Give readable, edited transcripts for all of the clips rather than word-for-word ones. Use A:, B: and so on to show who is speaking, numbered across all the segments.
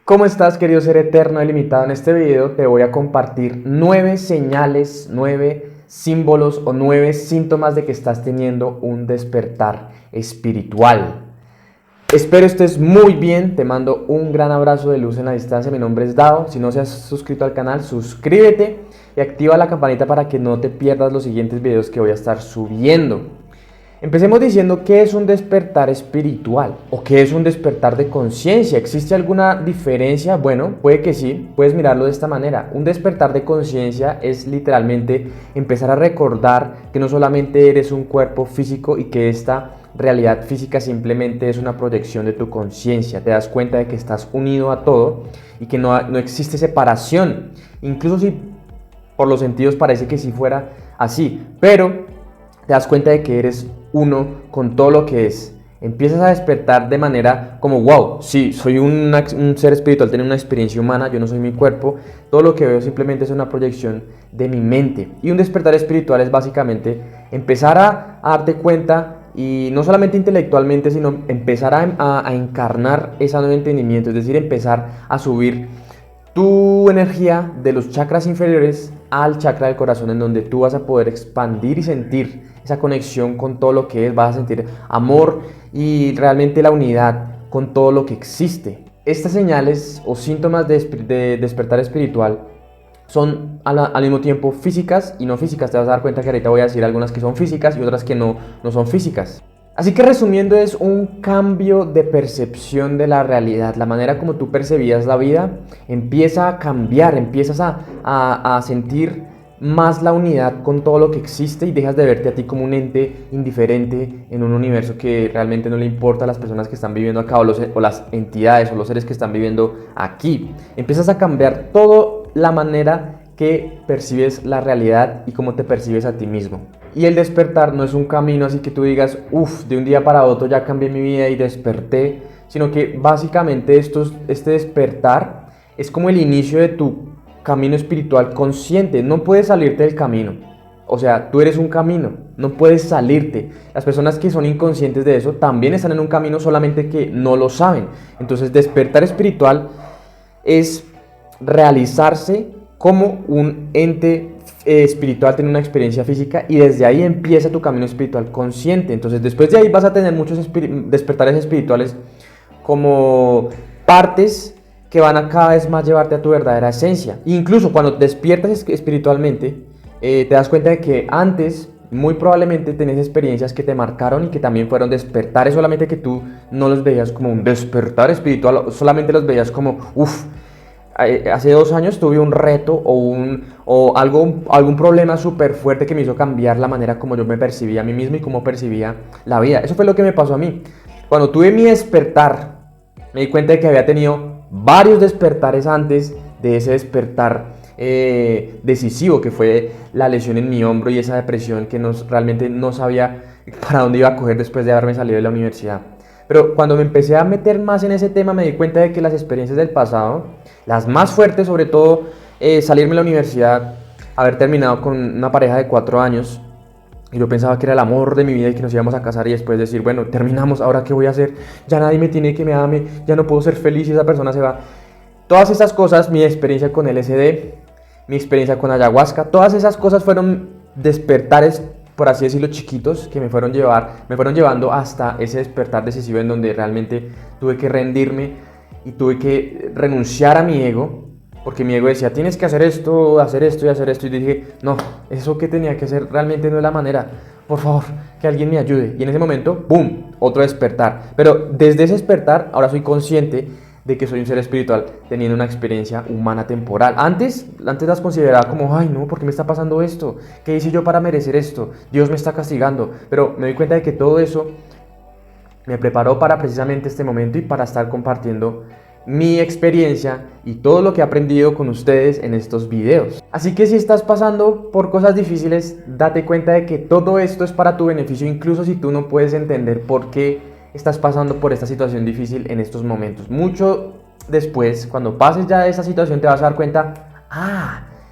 A: ¿Cómo estás, querido ser eterno e ilimitado? En este video te voy a compartir 9 señales, 9 símbolos o 9 síntomas de que estás teniendo un despertar espiritual. Espero estés muy bien, te mando un gran abrazo de luz en la distancia. Mi nombre es Dao. Si no se has suscrito al canal, suscríbete y activa la campanita para que no te pierdas los siguientes videos que voy a estar subiendo. Empecemos diciendo qué es un despertar espiritual o qué es un despertar de conciencia. ¿Existe alguna diferencia? Bueno, puede que sí, puedes mirarlo de esta manera. Un despertar de conciencia es literalmente empezar a recordar que no solamente eres un cuerpo físico y que esta realidad física simplemente es una proyección de tu conciencia. Te das cuenta de que estás unido a todo y que no existe separación. Incluso si por los sentidos parece que sí fuera así, pero te das cuenta de que eres uno con todo lo que es. Empiezas a despertar de manera como, wow, sí, soy un ser espiritual, tengo una experiencia humana, yo no soy mi cuerpo, todo lo que veo simplemente es una proyección de mi mente. Y un despertar espiritual es básicamente empezar a darte cuenta, y no solamente intelectualmente, sino empezar a encarnar ese nuevo entendimiento, es decir, empezar a subir tu energía de los chakras inferiores al chakra del corazón, en donde tú vas a poder expandir y sentir esa conexión con todo lo que es, vas a sentir amor y realmente la unidad con todo lo que existe. Estas señales o síntomas de despertar espiritual son al mismo tiempo físicas y no físicas. Te vas a dar cuenta que ahorita voy a decir algunas que son físicas y otras que no son físicas. Así que resumiendo, es un cambio de percepción de la realidad. La manera como tú percibías la vida empieza a cambiar, empiezas a sentir más la unidad con todo lo que existe y dejas de verte a ti como un ente indiferente en un universo que realmente no le importa a las personas que están viviendo acá o las entidades o los seres que están viviendo aquí. Empiezas a cambiar toda la manera que percibes la realidad y cómo te percibes a ti mismo. Y el despertar no es un camino así que tú digas, de un día para otro ya cambié mi vida y desperté, sino que básicamente este despertar es como el inicio de tu camino espiritual consciente. No puedes salirte del camino. O sea, tú eres un camino, no puedes salirte. Las personas que son inconscientes de eso también están en un camino, solamente que no lo saben. Entonces, despertar espiritual es realizarse como un ente espiritual, tener una experiencia física, y desde ahí empieza tu camino espiritual consciente. Entonces después de ahí vas a tener muchos despertares espirituales como partes que van a cada vez más llevarte a tu verdadera esencia. Incluso cuando despiertas espiritualmente, te das cuenta de que antes muy probablemente tenés experiencias que te marcaron y que también fueron despertares, solamente que tú no los veías como un despertar espiritual, solamente los veías como hace 2 años tuve un reto algún problema súper fuerte que me hizo cambiar la manera como yo me percibía a mí mismo y cómo percibía la vida. Eso fue lo que me pasó a mí. Cuando tuve mi despertar, me di cuenta de que había tenido varios despertares antes de ese despertar decisivo, que fue la lesión en mi hombro y esa depresión que realmente no sabía para dónde iba a coger después de haberme salido de la universidad. Pero cuando me empecé a meter más en ese tema, me di cuenta de que las experiencias del pasado, las más fuertes, sobre todo salirme de la universidad, haber terminado con una pareja de 4 años, y yo pensaba que era el amor de mi vida y que nos íbamos a casar, y después decir, bueno, terminamos, ¿ahora qué voy a hacer? Ya nadie me tiene que me ame, ya no puedo ser feliz y esa persona se va. Todas esas cosas, mi experiencia con LSD, mi experiencia con ayahuasca, todas esas cosas fueron despertares, por así decirlo, chiquitos, que me fueron llevando hasta ese despertar decisivo, en donde realmente tuve que rendirme y tuve que renunciar a mi ego, porque mi ego decía, tienes que hacer esto y hacer esto, y dije, no, eso que tenía que hacer realmente no es la manera, por favor, que alguien me ayude. Y en ese momento, ¡boom!, otro despertar. Pero desde ese despertar, ahora soy consciente de que soy un ser espiritual teniendo una experiencia humana temporal. Antes las consideraba como, ay no, ¿por qué me está pasando esto? ¿Qué hice yo para merecer esto? Dios me está castigando. Pero me doy cuenta de que todo eso me preparó para precisamente este momento y para estar compartiendo mi experiencia y todo lo que he aprendido con ustedes en estos videos. Así que si estás pasando por cosas difíciles, date cuenta de que todo esto es para tu beneficio, incluso si tú no puedes entender por qué estás pasando por esta situación difícil en estos momentos. Mucho después, cuando pases ya de esta situación, te vas a dar cuenta,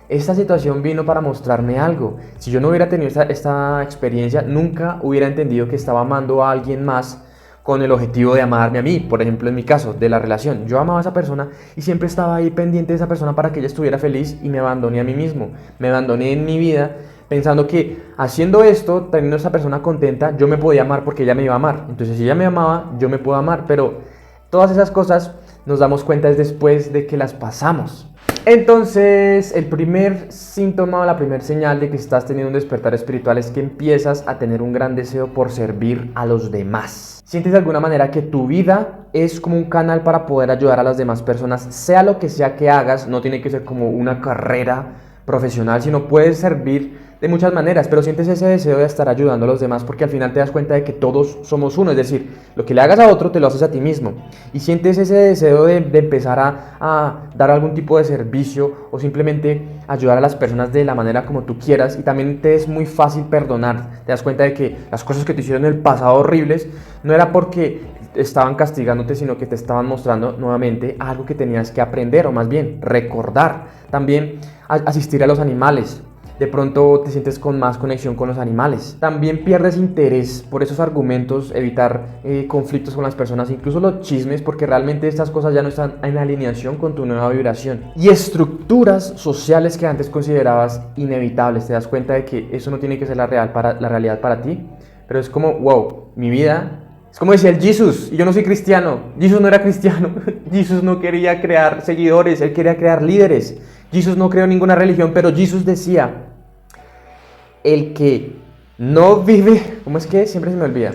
A: esta situación vino para mostrarme algo. Si yo no hubiera tenido esta experiencia, nunca hubiera entendido que estaba amando a alguien más con el objetivo de amarme a mí, por ejemplo en mi caso, de la relación. Yo amaba a esa persona y siempre estaba ahí pendiente de esa persona para que ella estuviera feliz y me abandoné a mí mismo, me abandoné en mi vida pensando que haciendo esto, teniendo a esa persona contenta, yo me podía amar porque ella me iba a amar. Entonces si ella me amaba, yo me puedo amar, pero todas esas cosas nos damos cuenta es después de que las pasamos. Entonces, el primer síntoma o la primera señal de que estás teniendo un despertar espiritual es que empiezas a tener un gran deseo por servir a los demás. Sientes de alguna manera que tu vida es como un canal para poder ayudar a las demás personas, sea lo que sea que hagas, no tiene que ser como una carrera profesional, sino puedes servir de muchas maneras, pero sientes ese deseo de estar ayudando a los demás porque al final te das cuenta de que todos somos uno, es decir, lo que le hagas a otro te lo haces a ti mismo y sientes ese deseo de empezar a dar algún tipo de servicio o simplemente ayudar a las personas de la manera como tú quieras y también te es muy fácil perdonar, te das cuenta de que las cosas que te hicieron en el pasado horribles no era porque estaban castigándote, sino que te estaban mostrando nuevamente algo que tenías que aprender o más bien recordar. También asistir a los animales. De pronto te sientes con más conexión con los animales. También pierdes interés por esos argumentos, evitar conflictos con las personas, incluso los chismes, porque realmente estas cosas ya no están en alineación con tu nueva vibración. Y estructuras sociales que antes considerabas inevitables. Te das cuenta de que eso no tiene que ser la realidad para ti, pero es como, wow, mi vida... Es como decía el Jesus, y yo no soy cristiano. Jesus no era cristiano. Jesus no quería crear seguidores, él quería crear líderes. Jesus no creó ninguna religión, pero Jesus decía, el que no vive, ¿cómo es que? Siempre se me olvida.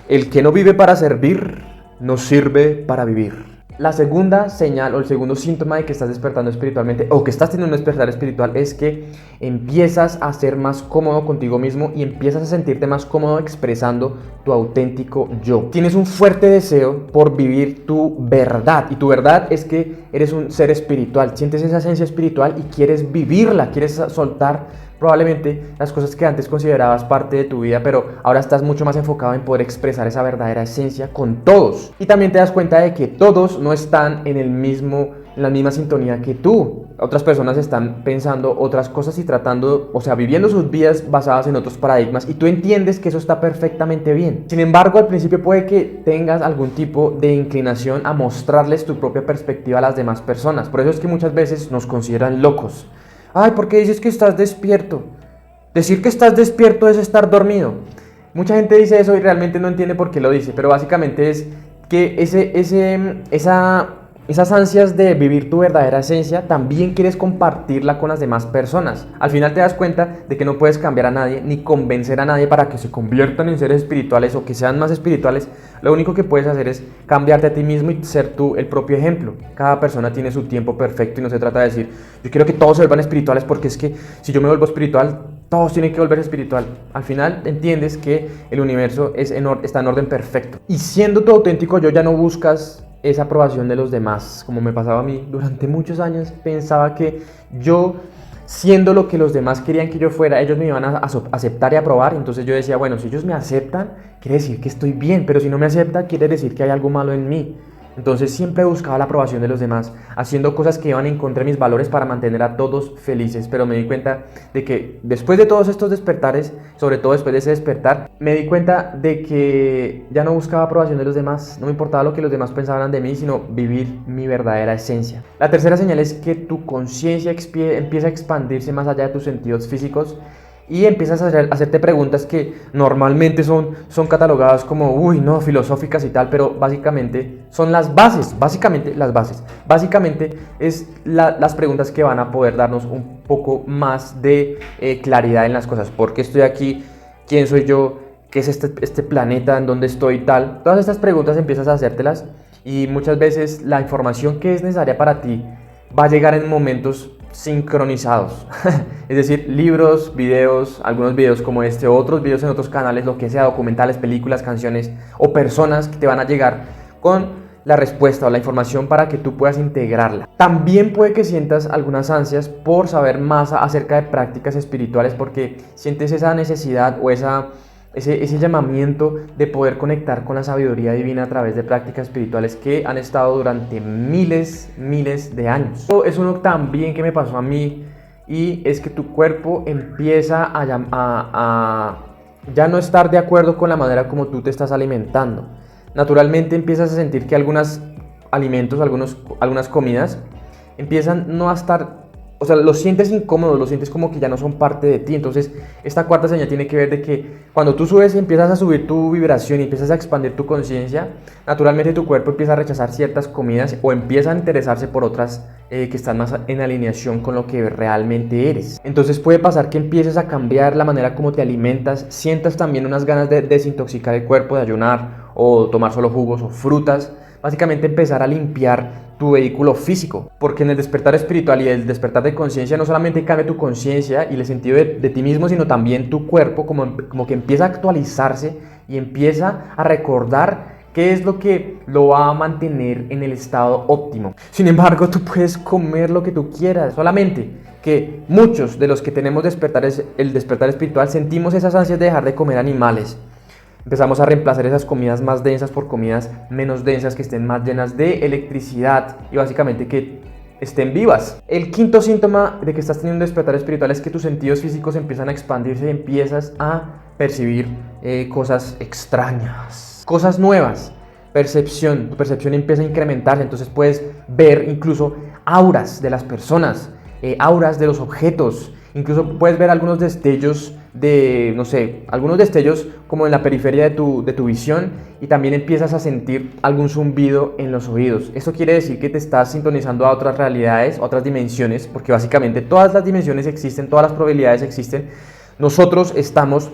A: El que no vive para servir, no sirve para vivir. La segunda señal o el segundo síntoma de que estás despertando espiritualmente o que estás teniendo un despertar espiritual es que empiezas a ser más cómodo contigo mismo y empiezas a sentirte más cómodo expresando tu auténtico yo. Tienes un fuerte deseo por vivir tu verdad y tu verdad es que eres un ser espiritual, sientes esa esencia espiritual y quieres vivirla, quieres soltar probablemente las cosas que antes considerabas parte de tu vida, pero ahora estás mucho más enfocado en poder expresar esa verdadera esencia con todos. Y también te das cuenta de que todos no están en la misma sintonía que tú. Otras personas están pensando otras cosas y tratando, o sea, viviendo sus vidas basadas en otros paradigmas y tú entiendes que eso está perfectamente bien. Sin embargo, al principio puede que tengas algún tipo de inclinación a mostrarles tu propia perspectiva a las demás personas. Por eso es que muchas veces nos consideran locos. Ay, ¿por qué dices que estás despierto? Decir que estás despierto es estar dormido. Mucha gente dice eso y realmente no entiende por qué lo dice, pero básicamente es que esas ansias de vivir tu verdadera esencia también quieres compartirla con las demás personas. Al final te das cuenta de que no puedes cambiar a nadie ni convencer a nadie para que se conviertan en seres espirituales o que sean más espirituales. Lo único que puedes hacer es cambiarte a ti mismo y ser tú el propio ejemplo. Cada persona tiene su tiempo perfecto y no se trata de decir yo quiero que todos se vuelvan espirituales porque es que si yo me vuelvo espiritual todos tienen que volverse espiritual. Al final entiendes que el universo está en orden perfecto y siendo tu auténtico yo ya no buscas esa aprobación de los demás, como me pasaba a mí durante muchos años. Pensaba que yo, siendo lo que los demás querían que yo fuera, ellos me iban a aceptar y aprobar. Entonces yo decía, bueno, si ellos me aceptan, quiere decir que estoy bien, pero si no me aceptan, quiere decir que hay algo malo en mí. Entonces siempre buscaba la aprobación de los demás, haciendo cosas que iban en contra de mis valores para mantener a todos felices. Pero me di cuenta de que después de todos estos despertares, sobre todo después de ese despertar, me di cuenta de que ya no buscaba aprobación de los demás. No me importaba lo que los demás pensaban de mí, sino vivir mi verdadera esencia. La tercera señal es que tu conciencia empieza a expandirse más allá de tus sentidos físicos y empiezas a hacerte preguntas que normalmente son catalogadas como, uy, no, filosóficas y tal, pero básicamente son las bases, básicamente es las preguntas que van a poder darnos un poco más de claridad en las cosas. ¿Por qué estoy aquí? ¿Quién soy yo? ¿Qué es este planeta? ¿En dónde estoy y tal? Todas estas preguntas empiezas a hacértelas y muchas veces la información que es necesaria para ti va a llegar en momentos sincronizados, es decir, libros, videos, algunos videos como este, otros videos en otros canales, lo que sea, documentales, películas, canciones o personas que te van a llegar con la respuesta o la información para que tú puedas integrarla. También puede que sientas algunas ansias por saber más acerca de prácticas espirituales porque sientes esa necesidad o ese llamamiento de poder conectar con la sabiduría divina a través de prácticas espirituales que han estado durante miles de años. Esto es uno también que me pasó a mí y es que tu cuerpo empieza a ya no estar de acuerdo con la manera como tú te estás alimentando. naturalmente empiezas a sentir que algunos alimentos, algunas comidas empiezan no a estar, o sea, los sientes incómodos, los sientes como que ya no son parte de ti. Entonces, esta cuarta señal tiene que ver de que cuando tú subes y empiezas a subir tu vibración y empiezas a expandir tu conciencia, naturalmente tu cuerpo empieza a rechazar ciertas comidas o empieza a interesarse por otras que están más en alineación con lo que realmente eres. Entonces puede pasar que empieces a cambiar la manera como te alimentas, sientas también unas ganas de desintoxicar el cuerpo, de ayunar o tomar solo jugos o frutas. Básicamente empezar a limpiar tu vehículo físico, porque en el despertar espiritual y el despertar de conciencia no solamente cambia tu conciencia y el sentido de ti mismo, sino también tu cuerpo como que empieza a actualizarse y empieza a recordar qué es lo que lo va a mantener en el estado óptimo. Sin embargo, tú puedes comer lo que tú quieras, solamente que muchos de los que tenemos el despertar espiritual sentimos esas ansias de dejar de comer animales. Empezamos a reemplazar esas comidas más densas por comidas menos densas, que estén más llenas de electricidad y básicamente que estén vivas. El quinto síntoma de que estás teniendo un despertar espiritual es que tus sentidos físicos empiezan a expandirse y empiezas a percibir cosas extrañas, cosas nuevas. Tu percepción empieza a incrementarse, entonces puedes ver incluso auras de las personas, auras de los objetos. Incluso puedes ver algunos destellos algunos destellos como en la periferia de tu visión, y también empiezas a sentir algún zumbido en los oídos. Esto quiere decir que te estás sintonizando a otras realidades, otras dimensiones, porque básicamente todas las dimensiones existen, todas las probabilidades existen. Nosotros estamos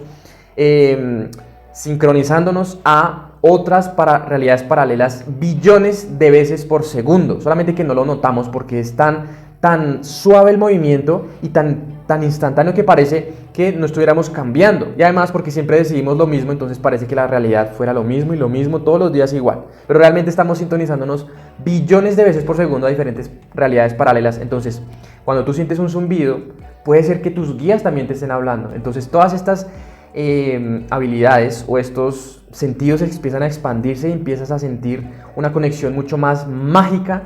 A: sincronizándonos a otras realidades paralelas billones de veces por segundo, solamente que no lo notamos porque es tan suave el movimiento y tan instantáneo que parece que no estuviéramos cambiando. Y además porque siempre decidimos lo mismo, entonces parece que la realidad fuera lo mismo y lo mismo todos los días igual. Pero realmente estamos sintonizándonos billones de veces por segundo a diferentes realidades paralelas. Entonces, cuando tú sientes un zumbido, puede ser que tus guías también te estén hablando. Entonces, todas estas habilidades o estos sentidos empiezan a expandirse y empiezas a sentir una conexión mucho más mágica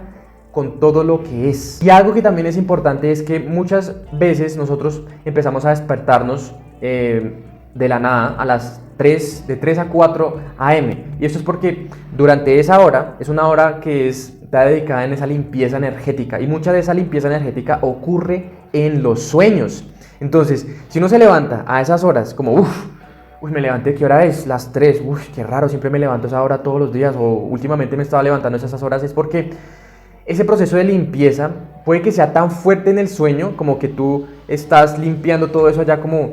A: con todo lo que es. Y algo que también es importante es que muchas veces nosotros empezamos a despertarnos de la nada a las 3 a 4 a.m. Y esto es porque durante esa hora, es una hora que está dedicada en esa limpieza energética, y mucha de esa limpieza energética ocurre en los sueños. Entonces, si uno se levanta a esas horas como me levanté, ¿qué hora es? Las 3, qué raro, siempre me levanto a esa hora todos los días, o últimamente me estaba levantando a esas horas, es porque ese proceso de limpieza puede que sea tan fuerte en el sueño, como que tú estás limpiando todo eso allá como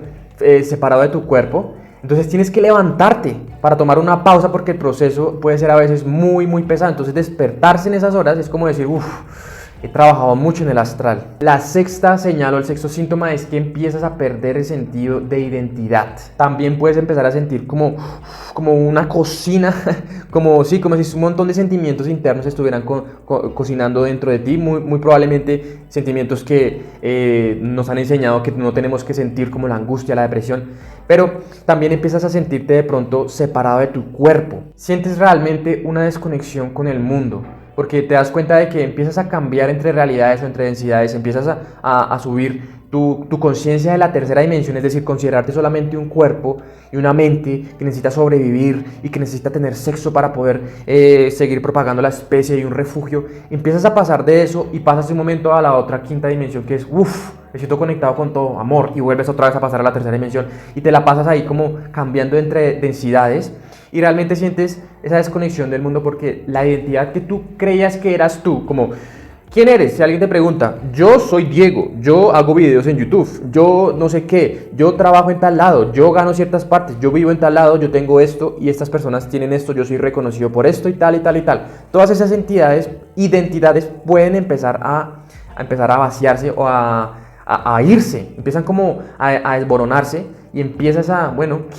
A: separado de tu cuerpo. Entonces tienes que levantarte para tomar una pausa, porque el proceso puede ser a veces muy, muy pesado. Entonces despertarse en esas horas es como decir, he trabajado mucho en el astral. La sexta señal o el sexto síntoma es que empiezas a perder el sentido de identidad. También puedes empezar a sentir como una cocina, como si un montón de sentimientos internos estuvieran cocinando dentro de ti. Muy probablemente sentimientos que nos han enseñado que no tenemos que sentir, como la angustia, la depresión. Pero también empiezas a sentirte de pronto separado de tu cuerpo. Sientes realmente una desconexión con el mundo, porque te das cuenta de que empiezas a cambiar entre realidades o entre densidades, empiezas a subir tu conciencia de la tercera dimensión, es decir, considerarte solamente un cuerpo y una mente que necesita sobrevivir y que necesita tener sexo para poder seguir propagando la especie y un refugio. Empiezas a pasar de eso y pasas un momento a la otra quinta dimensión, que es me siento conectado con todo, amor, y vuelves otra vez a pasar a la tercera dimensión y te la pasas ahí como cambiando entre densidades. Y realmente sientes esa desconexión del mundo, porque la identidad que tú creías que eras tú, como ¿quién eres? Si alguien te pregunta, yo soy Diego, yo hago videos en YouTube, yo no sé qué, yo trabajo en tal lado, yo gano ciertas partes, yo vivo en tal lado, yo tengo esto y estas personas tienen esto, yo soy reconocido por esto y tal y tal y tal. Todas esas identidades pueden empezar a vaciarse o a irse, empiezan como a desboronarse. Y empiezas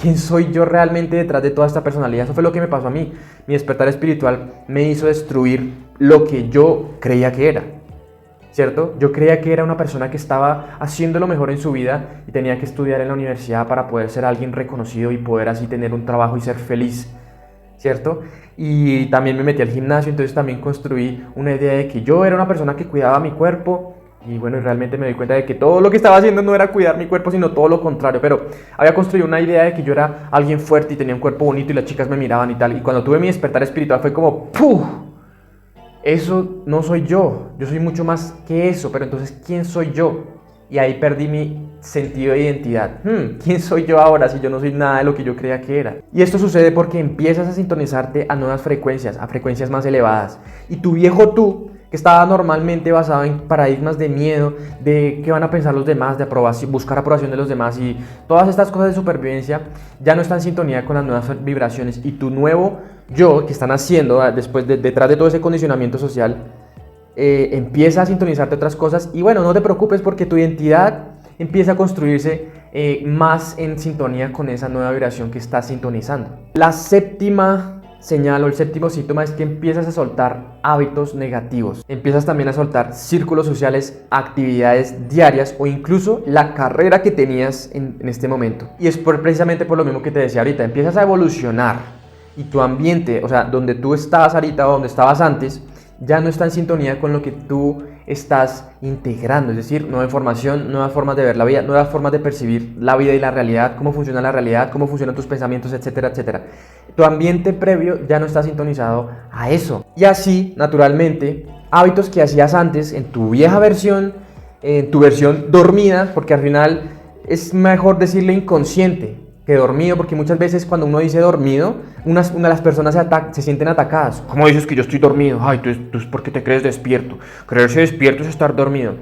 A: ¿quién soy yo realmente detrás de toda esta personalidad? Eso fue lo que me pasó a mí. Mi despertar espiritual me hizo destruir lo que yo creía que era, ¿cierto? Yo creía que era una persona que estaba haciendo lo mejor en su vida y tenía que estudiar en la universidad para poder ser alguien reconocido y poder así tener un trabajo y ser feliz, ¿cierto? Y también me metí al gimnasio, entonces también construí una idea de que yo era una persona que cuidaba mi cuerpo, Y bueno, realmente me doy cuenta de que todo lo que estaba haciendo no era cuidar mi cuerpo, sino todo lo contrario. Pero había construido una idea de que yo era alguien fuerte y tenía un cuerpo bonito y las chicas me miraban y tal. Y cuando tuve mi despertar espiritual fue como ¡puf! Eso no soy yo. Yo soy mucho más que eso. Pero entonces, ¿quién soy yo? Y ahí perdí mi sentido de identidad. ¿Quién soy yo ahora si yo no soy nada de lo que yo creía que era? Y esto sucede porque empiezas a sintonizarte a nuevas frecuencias, a frecuencias más elevadas. Y tu viejo tú, que estaba normalmente basado en paradigmas de miedo, de qué van a pensar los demás, de aprobación, buscar aprobación de los demás y todas estas cosas de supervivencia, ya no está en sintonía con las nuevas vibraciones. Y tu nuevo yo, que están haciendo detrás de todo ese condicionamiento social, empieza a sintonizarte otras cosas. Y bueno, no te preocupes porque tu identidad empieza a construirse más en sintonía con esa nueva vibración que estás sintonizando. La séptima señal o el séptimo síntoma es que empiezas a soltar hábitos negativos. Empiezas también a soltar círculos sociales, actividades diarias o incluso la carrera que tenías en este momento. Y es precisamente por lo mismo que te decía ahorita, empiezas a evolucionar y tu ambiente, o sea, donde tú estabas ahorita o donde estabas antes, ya no está en sintonía con lo que tú estás integrando, es decir, nueva información, nuevas formas de ver la vida, nuevas formas de percibir la vida y la realidad, cómo funciona la realidad, cómo funcionan tus pensamientos, etcétera, etcétera. Tu ambiente previo ya no está sintonizado a eso. Y así, naturalmente, hábitos que hacías antes en tu vieja versión, en tu versión dormida, porque al final es mejor decirle inconsciente que dormido, porque muchas veces cuando uno dice dormido, una de las personas se sienten atacadas. ¿Cómo dices que yo estoy dormido? Ay, tú es porque te crees despierto. Creerse despierto es estar dormido.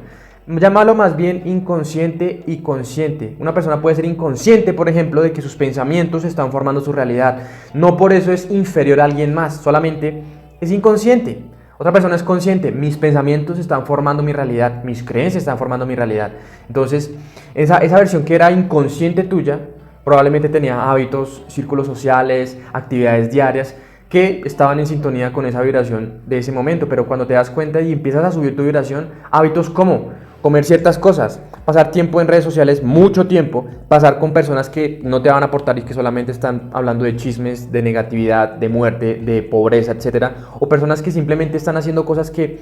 A: Llámalo más bien inconsciente y consciente. Una persona puede ser inconsciente, por ejemplo, de que sus pensamientos están formando su realidad. No por eso es inferior a alguien más, solamente es inconsciente. Otra persona es consciente, mis pensamientos están formando mi realidad, mis creencias están formando mi realidad. Entonces, esa versión que era inconsciente tuya, probablemente tenía hábitos, círculos sociales, actividades diarias que estaban en sintonía con esa vibración de ese momento, pero cuando te das cuenta y empiezas a subir tu vibración, hábitos como comer ciertas cosas, pasar tiempo en redes sociales, mucho tiempo, pasar con personas que no te van a aportar y que solamente están hablando de chismes, de negatividad, de muerte, de pobreza, etcétera, o personas que simplemente están haciendo cosas que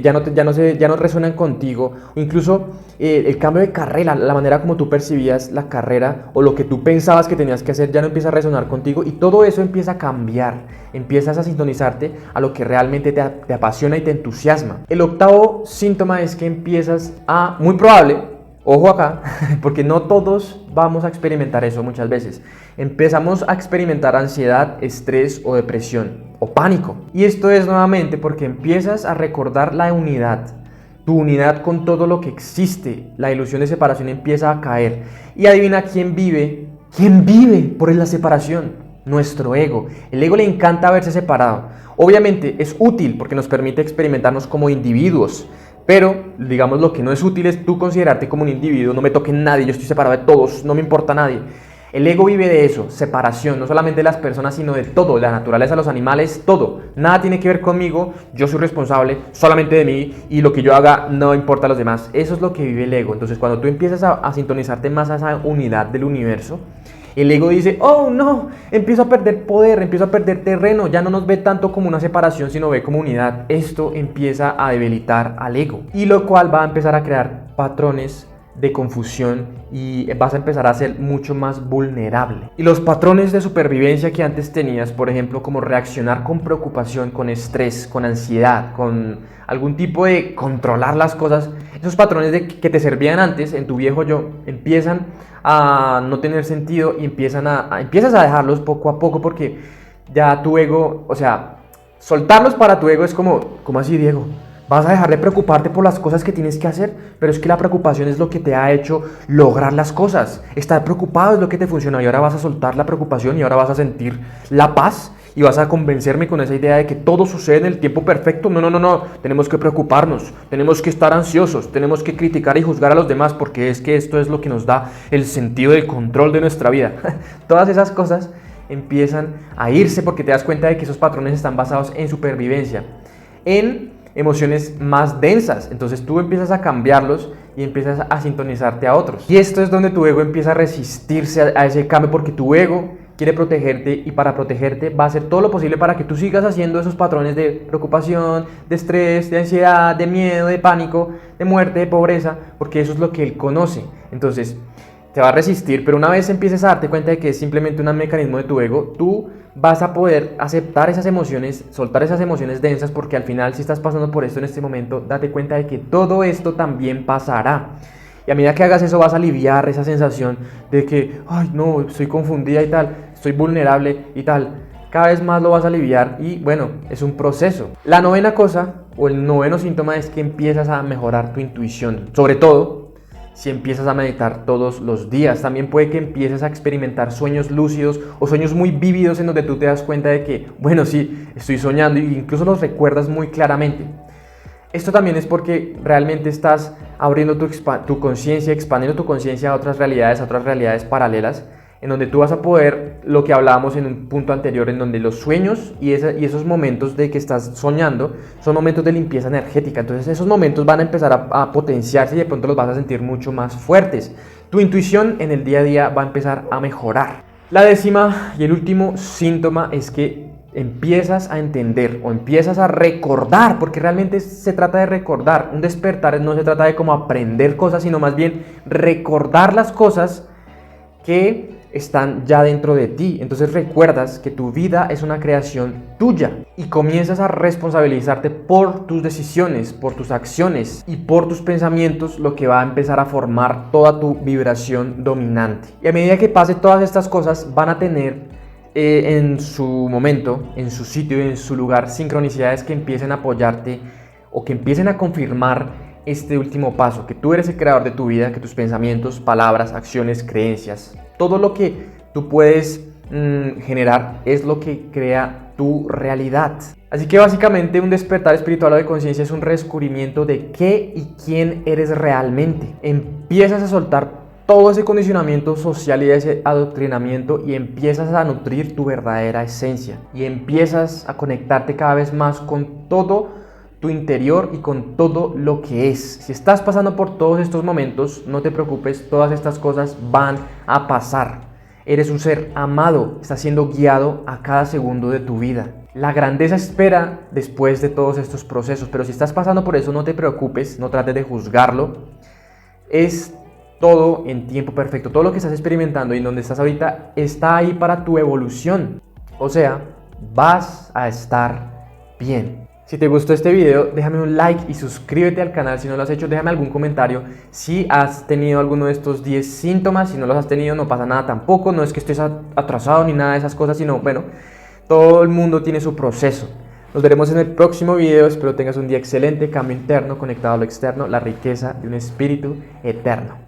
A: ya no resuenan contigo, o incluso el cambio de carrera, la manera como tú percibías la carrera o lo que tú pensabas que tenías que hacer ya no empieza a resonar contigo y todo eso empieza a cambiar, empiezas a sintonizarte a lo que realmente te apasiona y te entusiasma. El octavo síntoma es que empiezas a, muy probable, ojo acá, porque no todos vamos a experimentar eso muchas veces. Empezamos a experimentar ansiedad, estrés o depresión o pánico. Y esto es nuevamente porque empiezas a recordar la unidad. Tu unidad con todo lo que existe. La ilusión de separación empieza a caer. Y adivina quién vive. ¿Quién vive por la separación? Nuestro ego. El ego le encanta verse separado. Obviamente es útil porque nos permite experimentarnos como individuos. Pero, digamos, lo que no es útil es tú considerarte como un individuo, no me toque nadie, yo estoy separado de todos, no me importa nadie. El ego vive de eso, separación, no solamente de las personas, sino de todo, la naturaleza, los animales, todo. Nada tiene que ver conmigo, yo soy responsable solamente de mí y lo que yo haga no importa a los demás. Eso es lo que vive el ego. Entonces, cuando tú empiezas a sintonizarte más a esa unidad del universo, el ego dice, oh no, empiezo a perder poder, empiezo a perder terreno, ya no nos ve tanto como una separación, sino ve como unidad. Esto empieza a debilitar al ego, y lo cual va a empezar a crear patrones de confusión y vas a empezar a ser mucho más vulnerable. Y los patrones de supervivencia que antes tenías, por ejemplo, como reaccionar con preocupación, con estrés, con ansiedad, con algún tipo de controlar las cosas, esos patrones que te servían antes en tu viejo yo, empiezan a no tener sentido y empiezas a dejarlos poco a poco porque ya tu ego, o sea, soltarlos para tu ego es como así, Diego. Vas a dejar de preocuparte por las cosas que tienes que hacer, pero es que la preocupación es lo que te ha hecho lograr las cosas. Estar preocupado es lo que te funciona y ahora vas a soltar la preocupación y ahora vas a sentir la paz y vas a convencerme con esa idea de que todo sucede en el tiempo perfecto. No. Tenemos que preocuparnos, tenemos que estar ansiosos, tenemos que criticar y juzgar a los demás porque es que esto es lo que nos da el sentido del control de nuestra vida. Todas esas cosas empiezan a irse porque te das cuenta de que esos patrones están basados en supervivencia, en emociones más densas. Entonces tú empiezas a cambiarlos y empiezas a sintonizarte a otros. Y esto es donde tu ego empieza a resistirse a ese cambio porque tu ego quiere protegerte y para protegerte va a hacer todo lo posible para que tú sigas haciendo esos patrones de preocupación, de estrés, de ansiedad, de miedo, de pánico, de muerte, de pobreza, porque eso es lo que él conoce. Entonces, te va a resistir, pero una vez empieces a darte cuenta de que es simplemente un mecanismo de tu ego, tú vas a poder aceptar esas emociones, soltar esas emociones densas, porque al final, si estás pasando por esto en este momento, date cuenta de que todo esto también pasará. Y a medida que hagas eso vas a aliviar esa sensación de que, ay no, estoy confundida y tal, estoy vulnerable y tal. Cada vez más lo vas a aliviar y bueno, es un proceso. La novena cosa o el noveno síntoma es que empiezas a mejorar tu intuición. Sobre todo si empiezas a meditar todos los días. También puede que empieces a experimentar sueños lúcidos o sueños muy vívidos en donde tú te das cuenta de que, bueno, sí, estoy soñando e incluso los recuerdas muy claramente. Esto también es porque realmente estás abriendo tu conciencia, expandiendo tu conciencia a otras realidades paralelas, en donde tú vas a poder, lo que hablábamos en un punto anterior, en donde los sueños y esos momentos de que estás soñando son momentos de limpieza energética. Entonces esos momentos van a empezar a potenciarse y de pronto los vas a sentir mucho más fuertes. Tu intuición en el día a día va a empezar a mejorar. La décima y el último síntoma es que empiezas a entender o empiezas a recordar, porque realmente se trata de recordar. Un despertar no se trata de como aprender cosas, sino más bien recordar las cosas que están ya dentro de ti. Entonces recuerdas que tu vida es una creación tuya y comienzas a responsabilizarte por tus decisiones, por tus acciones y por tus pensamientos, lo que va a empezar a formar toda tu vibración dominante. Y a medida que pase todas estas cosas van a tener en su momento, en su sitio y en su lugar, sincronicidades que empiecen a apoyarte o que empiecen a confirmar este último paso, que tú eres el creador de tu vida, que tus pensamientos, palabras, acciones, creencias, todo lo que tú puedes generar es lo que crea tu realidad. Así que básicamente un despertar espiritual o de conciencia es un redescubrimiento de qué y quién eres realmente. Empiezas a soltar todo ese condicionamiento social y ese adoctrinamiento y empiezas a nutrir tu verdadera esencia y empiezas a conectarte cada vez más con todo tu interior y con todo lo que es. Si estás pasando por todos estos momentos, no te preocupes, todas estas cosas van a pasar. Eres un ser amado, estás siendo guiado a cada segundo de tu vida. La grandeza espera después de todos estos procesos, pero si estás pasando por eso, no te preocupes, no trates de juzgarlo. Es todo en tiempo perfecto. Todo lo que estás experimentando y en donde estás ahorita está ahí para tu evolución. O sea, vas a estar bien. Si te gustó este video, déjame un like y suscríbete al canal si no lo has hecho. Déjame algún comentario si has tenido alguno de estos 10 síntomas. Si no los has tenido, no pasa nada tampoco. No es que estés atrasado ni nada de esas cosas, sino, bueno, todo el mundo tiene su proceso. Nos veremos en el próximo video. Espero tengas un día excelente. Cambio interno conectado a lo externo. La riqueza de un espíritu eterno.